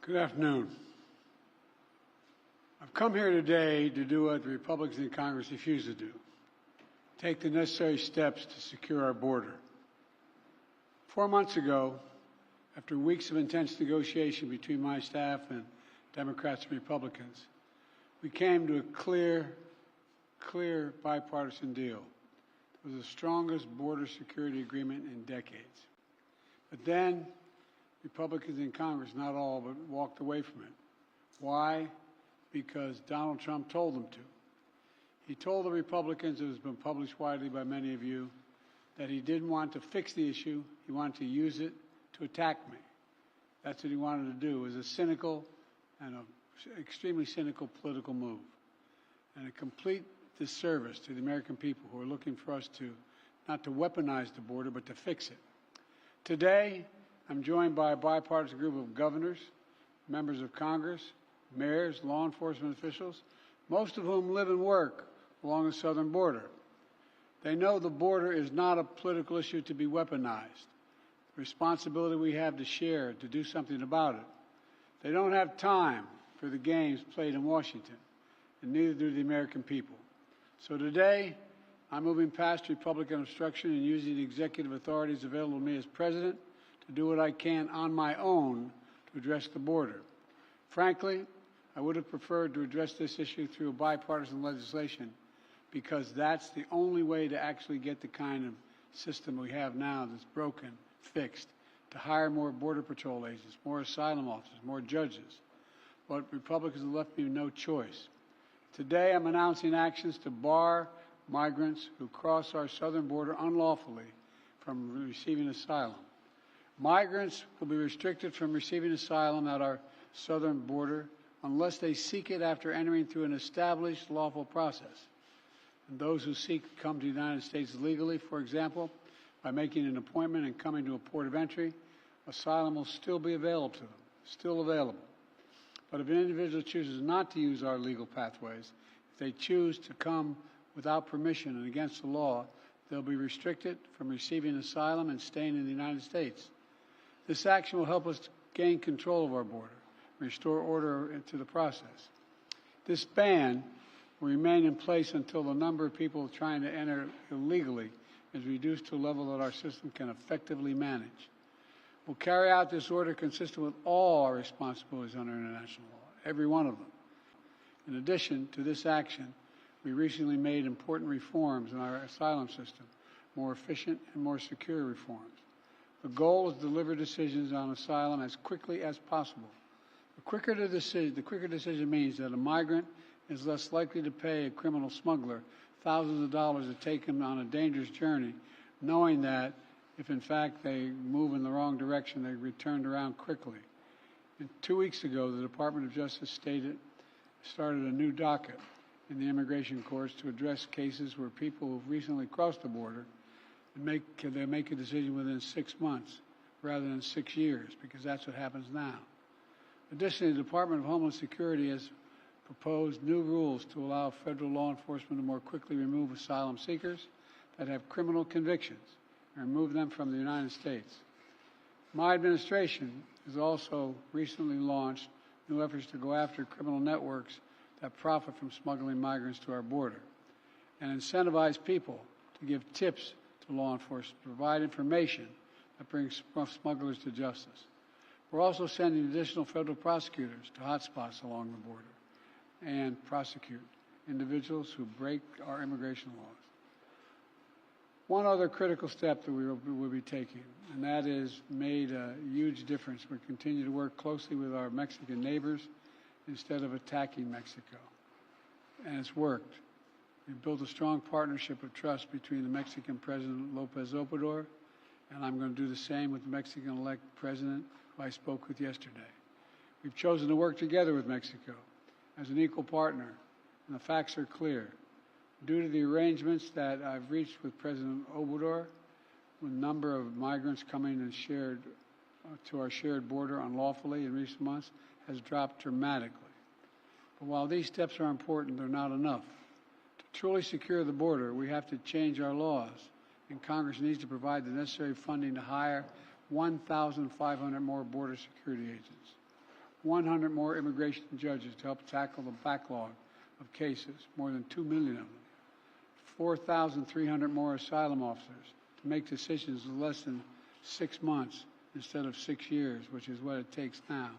Good afternoon. I've come here today to do what the Republicans in Congress refuse to do, take the necessary steps to secure our border. 4 months ago, after weeks of intense negotiation between my staff and Democrats and Republicans, we came to a clear bipartisan deal. It was the strongest border security agreement in decades. But then, Republicans in Congress, not all, but walked away from it. Why? Because Donald Trump told them to. He told the Republicans, it has been published widely by many of you, that he didn't want to fix the issue, he wanted to use it to attack me. That's what he wanted to do. It was a cynical and an extremely cynical political move, and a complete disservice to the American people who are looking for us to not to weaponize the border, but to fix it. Today, I'm joined by a bipartisan group of governors, members of Congress, mayors, law enforcement officials, most of whom live and work along the southern border. They know the border is not a political issue to be weaponized. The responsibility we have to share to do something about it. They don't have time for the games played in Washington, and neither do the American people. So today, I'm moving past Republican obstruction and using the executive authorities available to me as president to do what I can on my own to address the border. Frankly, I would have preferred to address this issue through a bipartisan legislation, because that's the only way to actually get the kind of system we have now that's broken, fixed, to hire more Border Patrol agents, more asylum officers, more judges. But Republicans have left me no choice. Today, I'm announcing actions to bar migrants who cross our southern border unlawfully from receiving asylum. Migrants will be restricted from receiving asylum at our southern border unless they seek it after entering through an established lawful process. And those who seek to come to the United States legally, for example, by making an appointment and coming to a port of entry, asylum will still be available to them, still available. But if an individual chooses not to use our legal pathways, if they choose to come without permission and against the law, they'll be restricted from receiving asylum and staying in the United States. This action will help us to gain control of our border, restore order into the process. This ban will remain in place until the number of people trying to enter illegally is reduced to a level that our system can effectively manage. We'll carry out this order consistent with all our responsibilities under international law, every one of them. In addition to this action, we recently made important reforms in our asylum system, more efficient and more secure reforms. The goal is to deliver decisions on asylum as quickly as possible. The quicker decision means that a migrant is less likely to pay a criminal smuggler thousands of dollars to take him on a dangerous journey, knowing that if in fact they move in the wrong direction, they're returned around quickly. And 2 weeks ago, the Department of Justice started a new docket in the immigration courts to address cases where people who've recently crossed the border they make a decision within 6 months rather than 6 years, because that's what happens now. Additionally, the Department of Homeland Security has proposed new rules to allow federal law enforcement to more quickly remove asylum seekers that have criminal convictions and remove them from the United States. My administration has also recently launched new efforts to go after criminal networks that profit from smuggling migrants to our border, and incentivize people to give tips to law enforcement, to provide information that brings smugglers to justice. We're also sending additional federal prosecutors to hotspots along the border and prosecute individuals who break our immigration laws. One other critical step that we will be taking, and that has made a huge difference. We continue to work closely with our Mexican neighbors instead of attacking Mexico, and it's worked. We've built a strong partnership of trust between the Mexican President López Obrador, and I'm going to do the same with the Mexican-elect President who I spoke with yesterday. We've chosen to work together with Mexico as an equal partner, and the facts are clear. Due to the arrangements that I've reached with President Obrador, the number of migrants coming and to our shared border unlawfully in recent months has dropped dramatically. But while these steps are important, they're not enough. To truly secure the border, we have to change our laws, and Congress needs to provide the necessary funding to hire 1,500 more border security agents. 100 more immigration judges to help tackle the backlog of cases, more than 2 million of them. 4,300 more asylum officers to make decisions in less than 6 months instead of 6 years, which is what it takes now.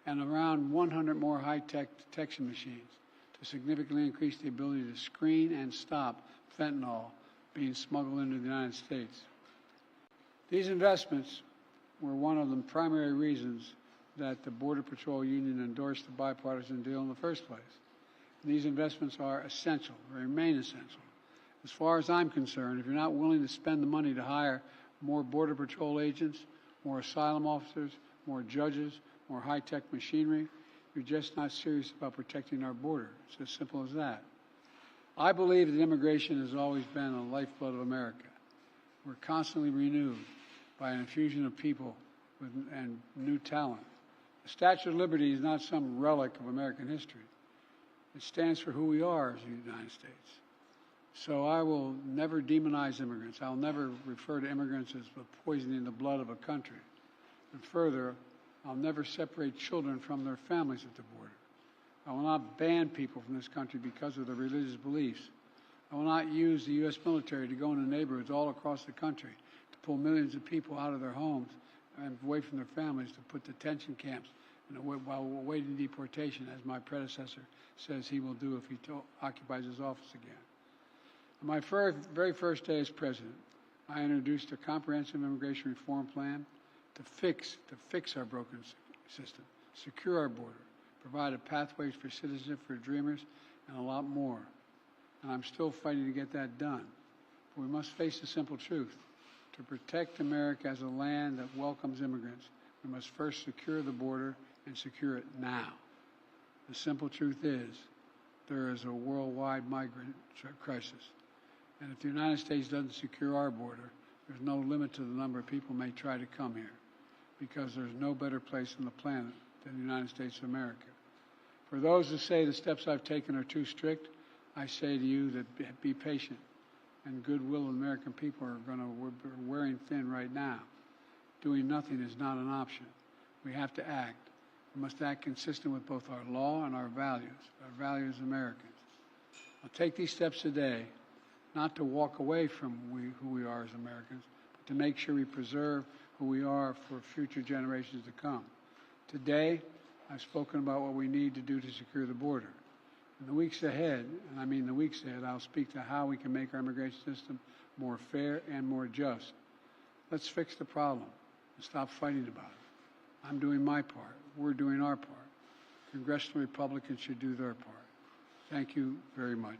And around 100 more high-tech detection machines to significantly increase the ability to screen and stop fentanyl being smuggled into the United States. These investments were one of the primary reasons that the Border Patrol Union endorsed the bipartisan deal in the first place. And these investments are essential, remain essential. As far as I'm concerned, if you're not willing to spend the money to hire more Border Patrol agents, more asylum officers, more judges, more high-tech machinery, you're just not serious about protecting our border. It's as simple as that. I believe that immigration has always been the lifeblood of America. We're constantly renewed by an infusion of people and new talent. The Statue of Liberty is not some relic of American history. It stands for who we are as the United States. So I will never demonize immigrants. I'll never refer to immigrants as poisoning the blood of a country. And further, I'll never separate children from their families at the border. I will not ban people from this country because of their religious beliefs. I will not use the U.S. military to go into neighborhoods all across the country to pull millions of people out of their homes and away from their families to put detention camps while awaiting deportation, as my predecessor says he will do if he occupies his office again. On my very first day as president, I introduced a comprehensive immigration reform plan to fix our broken system, secure our border, provide pathways for citizenship for dreamers, and a lot more. And I'm still fighting to get that done. But we must face the simple truth. To protect America as a land that welcomes immigrants, we must first secure the border and secure it now. The simple truth is there is a worldwide migrant crisis. And if the United States doesn't secure our border, there's no limit to the number of people who may try to come here, because there's no better place on the planet than the United States of America. For those who say the steps I've taken are too strict, I say to you that be patient. And goodwill of American people are wearing thin right now. Doing nothing is not an option. We have to act. We must act consistent with both our law and our values as Americans. I'll take these steps today, not to walk away from who we are as Americans, but to make sure we preserve who we are for future generations to come. Today, I've spoken about what we need to do to secure the border. In the weeks ahead, and I mean the weeks ahead, I'll speak to how we can make our immigration system more fair and more just. Let's fix the problem and stop fighting about it. I'm doing my part. We're doing our part. Congressional Republicans should do their part. Thank you very much.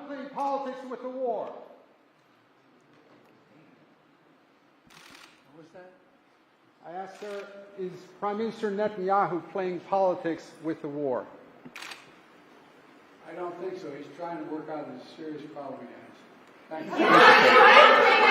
Playing politics with the war. What was that? I asked her, is Prime Minister Netanyahu playing politics with the war? I don't think so. He's trying to work out a serious problem he has. Thank you.